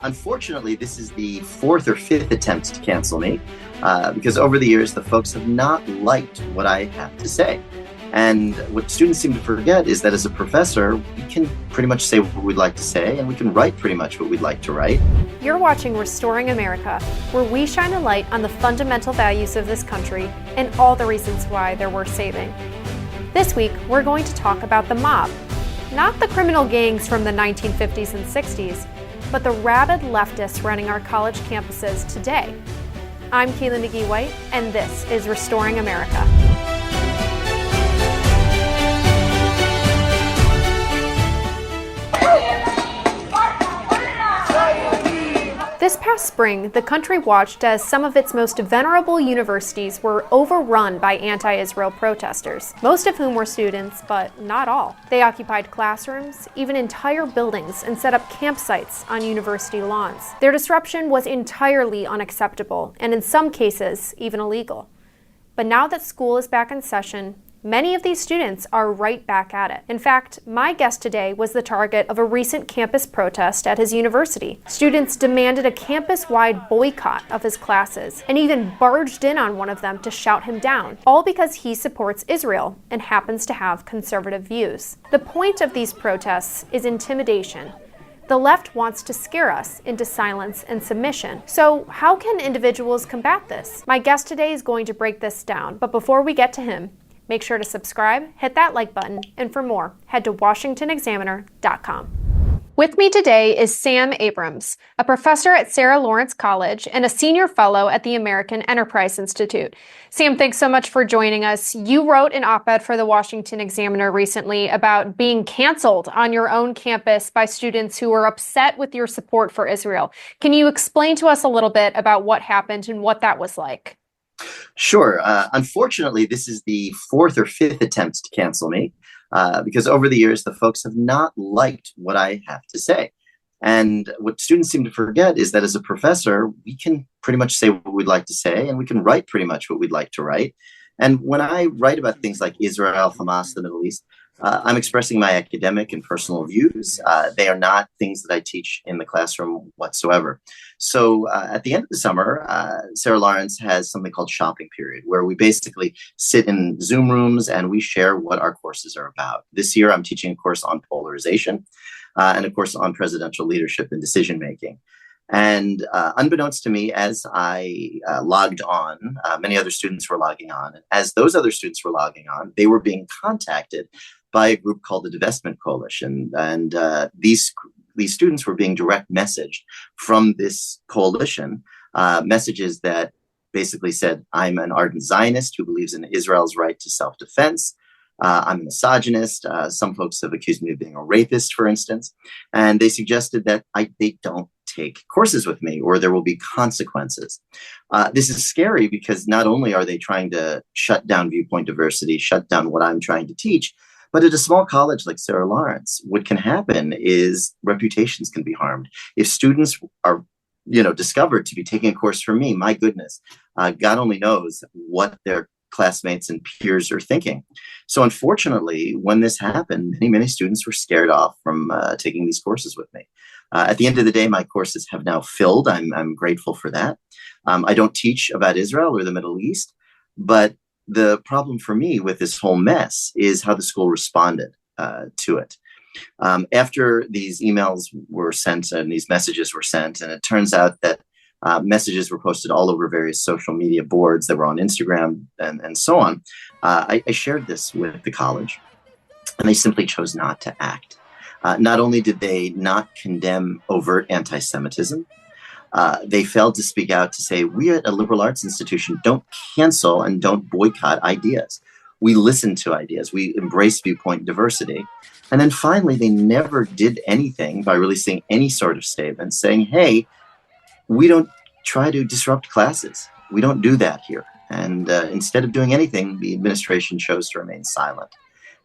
Unfortunately, this is the fourth or fifth attempt to cancel me because over the years, the folks have not liked what I have to say. And what students seem to forget is that as a professor, we can pretty much say what we'd like to say, and we can write pretty much what we'd like to write. You're watching Restoring America, where we shine a light on the fundamental values of this country and all the reasons why they're worth saving. This week, we're going to talk about the mob. Not the criminal gangs from the 1950s and 60s, but the rabid leftists running our college campuses today. I'm Keelan McGee-White, and this is Restoring America. This past spring, the country watched as some of its most venerable universities were overrun by anti-Israel protesters, most of whom were students, but not all. They occupied classrooms, even entire buildings, and set up campsites on university lawns. Their disruption was entirely unacceptable, and in some cases, even illegal. But now that school is back in session, many of these students are right back at it. In fact, my guest today was the target of a recent campus protest at his university. Students demanded a campus-wide boycott of his classes and even barged in on one of them to shout him down, all because he supports Israel and happens to have conservative views. The point of these protests is intimidation. The left wants to scare us into silence and submission. So how can individuals combat this? My guest today is going to break this down, but before we get to him, make sure to subscribe, hit that like button, and for more, head to washingtonexaminer.com. With me today is Sam Abrams, a professor at Sarah Lawrence College and a senior fellow at the American Enterprise Institute. Sam, thanks so much for joining us. You wrote an op-ed for the Washington Examiner recently about being canceled on your own campus by students who were upset with your support for Israel. Can you explain to us a little bit about what happened and what that was like? Sure. Unfortunately, this is the fourth or fifth attempt to cancel me because over the years, the folks have not liked what I have to say. And what students seem to forget is that as a professor, we can pretty much say what we'd like to say, and we can write pretty much what we'd like to write. And when I write about things like Israel, Hamas, the Middle East, I'm expressing my academic and personal views. They are not things that I teach in the classroom whatsoever. So at the end of the summer, Sarah Lawrence has something called shopping period, where we basically sit in Zoom rooms and we share what our courses are about. This year, I'm teaching a course on polarization and a course on presidential leadership and decision making. And unbeknownst to me, as I logged on, many other students were logging on. And as those other students were logging on, they were being contacted by a group called the Divestment Coalition. And these students were being direct messaged from this coalition, messages that basically said, I'm an ardent Zionist who believes in Israel's right to self-defense. I'm a misogynist. Some folks have accused me of being a rapist, for instance. And they suggested that they don't take courses with me or there will be consequences. This is scary because not only are they trying to shut down viewpoint diversity, shut down what I'm trying to teach, but at a small college like Sarah Lawrence, what can happen is reputations can be harmed. If students are, discovered to be taking a course from me, my goodness, God only knows what their classmates and peers are thinking. So unfortunately, when this happened, many students were scared off from taking these courses with me. At the end of the day, my courses have now filled. I'm grateful for that. I don't teach about Israel or the Middle East, but the problem for me with this whole mess is how the school responded to it. After these emails were sent and these messages were sent, and it turns out that messages were posted all over various social media boards that were on Instagram and so on, I shared this with the college, and they simply chose not to act. Not only did they not condemn overt anti-Semitism, they failed to speak out to say, we at a liberal arts institution don't cancel and don't boycott ideas. We listen to ideas. We embrace viewpoint diversity. And then finally, they never did anything by releasing any sort of statement saying, hey, we don't try to disrupt classes. We don't do that here. And instead of doing anything, the administration chose to remain silent.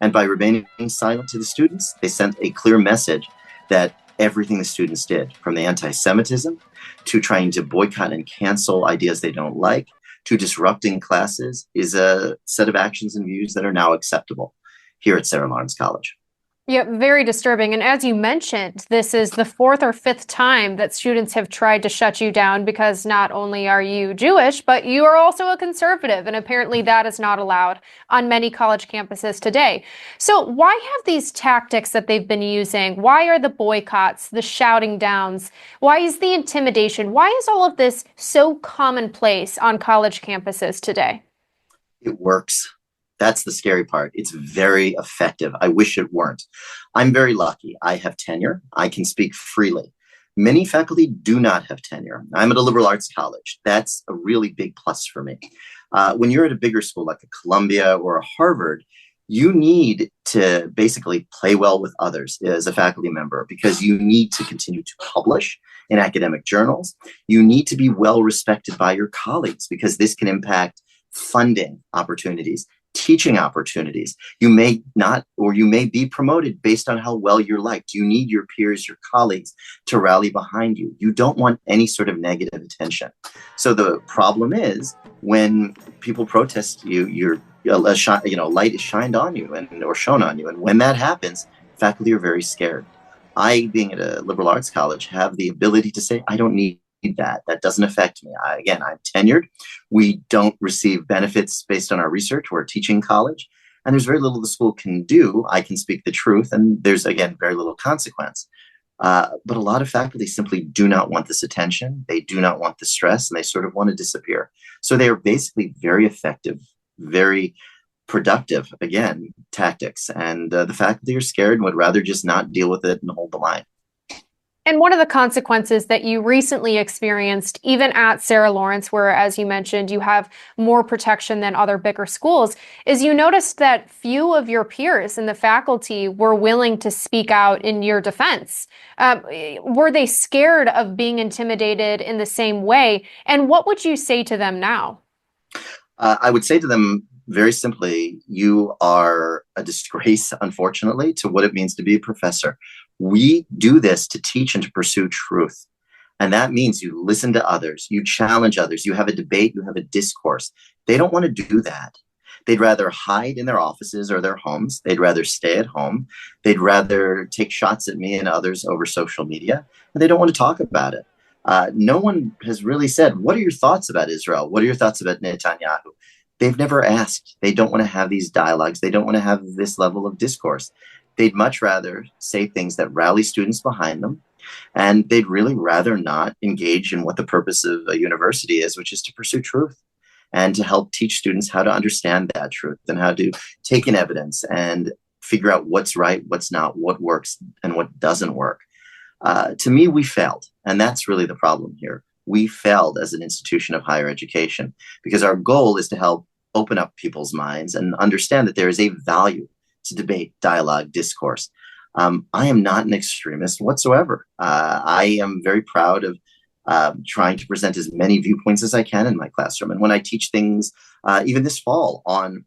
And by remaining silent to the students, they sent a clear message that everything the students did, from the anti-Semitism to trying to boycott and cancel ideas they don't like, to disrupting classes, is a set of actions and views that are now acceptable here at Sarah Lawrence College. Yeah, very disturbing. And as you mentioned, this is the fourth or fifth time that students have tried to shut you down because not only are you Jewish, but you are also a conservative. And apparently that is not allowed on many college campuses today. So why have these tactics that they've been using? Why are the boycotts, the shouting downs? Why is the intimidation? Why is all of this so commonplace on college campuses today? It works. That's the scary part. It's very effective. I wish it weren't. I'm very lucky. I have tenure. I can speak freely. Many faculty do not have tenure. I'm at a liberal arts college. That's a really big plus for me. When you're at a bigger school like a Columbia or a Harvard, you need to basically play well with others as a faculty member because you need to continue to publish in academic journals. You need to be well respected by your colleagues because this can impact funding opportunities, teaching opportunities. You may not, or you may be promoted based on how well you're liked. You need your peers, your colleagues to rally behind you. You don't want any sort of negative attention. So the problem is when people protest you, light is shined on you or shown on you. And when that happens, faculty are very scared. I, being at a liberal arts college, have the ability to say, I don't need that. That doesn't affect me. I'm tenured. We don't receive benefits based on our research. We're a teaching college, and there's very little the school can do. I can speak the truth, and there's, again, very little consequence. But a lot of faculty simply do not want this attention. They do not want the stress, and they sort of want to disappear. So they are basically very effective, very productive, again, tactics. And the faculty are scared and would rather just not deal with it and hold the line. And one of the consequences that you recently experienced, even at Sarah Lawrence, where, as you mentioned, you have more protection than other bigger schools, is you noticed that few of your peers in the faculty were willing to speak out in your defense. Were they scared of being intimidated in the same way? And what would you say to them now? I would say to them very simply, you are a disgrace, unfortunately, to what it means to be a professor. We do this to teach and to pursue truth. And that means you listen to others, you challenge others, you have a debate, you have a discourse. They don't want to do that. They'd rather hide in their offices or their homes. They'd rather stay at home. They'd rather take shots at me and others over social media. And they don't want to talk about it. No one has really said, what are your thoughts about Israel? What are your thoughts about Netanyahu? They've never asked. They don't want to have these dialogues. They don't want to have this level of discourse. They'd much rather say things that rally students behind them. And they'd really rather not engage in what the purpose of a university is, which is to pursue truth and to help teach students how to understand that truth and how to take in evidence and figure out what's right, what's not, what works and what doesn't work. To me, we failed. And that's really the problem here. We failed as an institution of higher education because our goal is to help open up people's minds and understand that there is a value to debate, dialogue, discourse. I am not an extremist whatsoever. I am very proud of trying to present as many viewpoints as I can in my classroom. And when I teach things, even this fall, on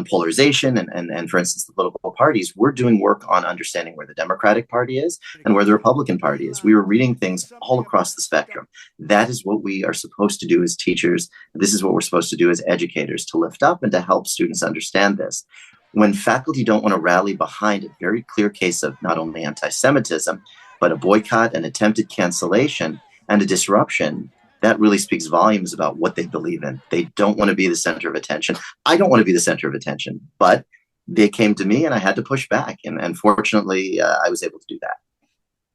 polarization and for instance the political parties, we're doing work on understanding where the Democratic Party is and where the Republican Party is. We were reading things all across the spectrum. That is what we are supposed to do as teachers. This is what we're supposed to do as educators, to lift up and to help students understand this. When faculty don't want to rally behind a very clear case of not only anti-Semitism, but a boycott, an attempted cancellation, and a disruption, that really speaks volumes about what they believe in. They don't want to be the center of attention. I don't want to be the center of attention, but they came to me and I had to push back. And fortunately, I was able to do that.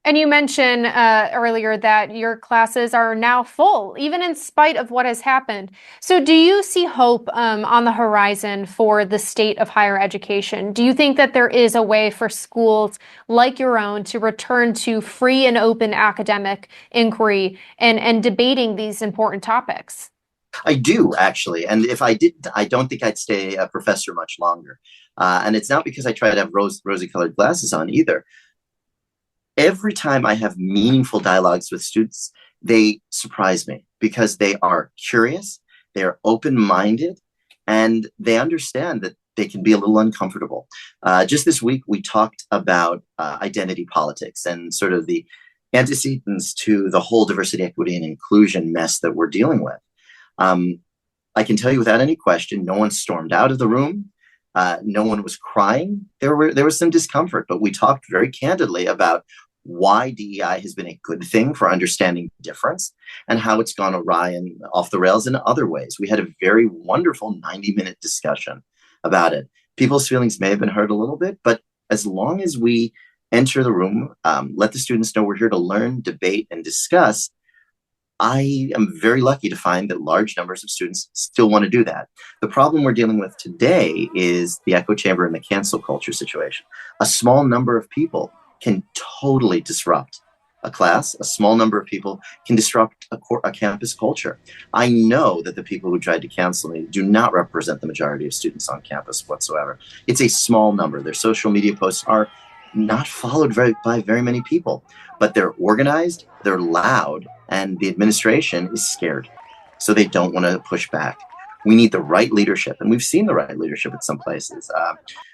And you mentioned earlier that your classes are now full, even in spite of what has happened. So do you see hope on the horizon for the state of higher education? Do you think that there is a way for schools like your own to return to free and open academic inquiry and debating these important topics? I do, actually. And if I didn't, I don't think I'd stay a professor much longer. And it's not because I try to have rosy-colored glasses on either. Every time I have meaningful dialogues with students, they surprise me because they are curious, they are open-minded, and they understand that they can be a little uncomfortable. Just this week, we talked about identity politics and sort of the antecedents to the whole diversity, equity, and inclusion mess that we're dealing with. I can tell you without any question, no one stormed out of the room. No one was crying. There was some discomfort, but we talked very candidly about why DEI has been a good thing for understanding difference and how it's gone awry and off the rails in other ways. We had a very wonderful 90-minute discussion about it. People's feelings may have been hurt a little bit, but as long as we enter the room, let the students know we're here to learn, debate, and discuss, I am very lucky to find that large numbers of students still want to do that. The problem we're dealing with today is the echo chamber and the cancel culture situation. A small number of people can totally disrupt a class. A small number of people can disrupt a campus culture. I know that the people who tried to cancel me do not represent the majority of students on campus whatsoever. It's a small number. Their social media posts are not followed by very many people, but they're organized, they're loud, and the administration is scared. So they don't want to push back. We need the right leadership, and we've seen the right leadership at some places.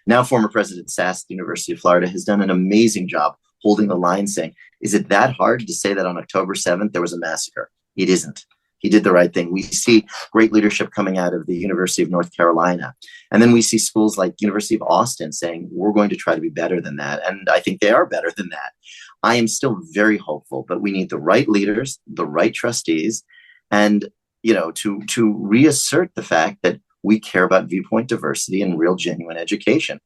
Now, former President Sass at the University of Florida has done an amazing job holding the line, saying, is it that hard to say that on October 7th there was a massacre? It isn't. He did the right thing. We see great leadership coming out of the University of North Carolina. And then we see schools like University of Austin saying, we're going to try to be better than that. And I think they are better than that. I am still very hopeful, but we need the right leaders, the right trustees, and to reassert the fact that we care about viewpoint diversity and real genuine education.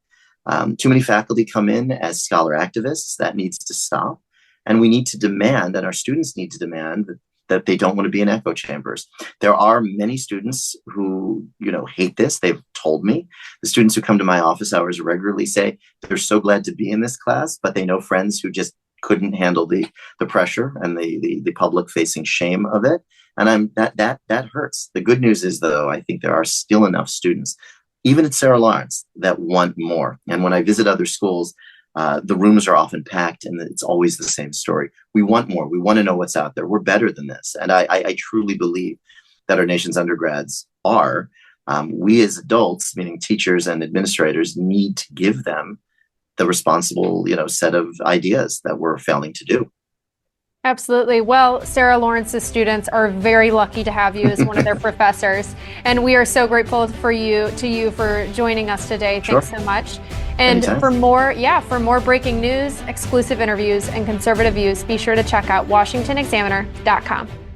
Too many faculty come in as scholar activists. That needs to stop. And we need to demand, and our students need to demand, that they don't want to be in echo chambers. There are many students who, hate this. They've told me. The students who come to my office hours regularly say they're so glad to be in this class, but they know friends who just couldn't handle the pressure and the public facing shame of it. And that hurts. The good news is, though, I think there are still enough students, even at Sarah Lawrence, that want more. And when I visit other schools, the rooms are often packed, and it's always the same story. We want more. We want to know what's out there. We're better than this. And I truly believe that our nation's undergrads are. We as adults, meaning teachers and administrators, need to give them the responsible, set of ideas that we're failing to do. Absolutely. Well, Sarah Lawrence's students are very lucky to have you as one of their professors, and we are so grateful to you for joining us today. Thanks so much. And Anytime. for more breaking news, exclusive interviews, and conservative views, be sure to check out washingtonexaminer.com.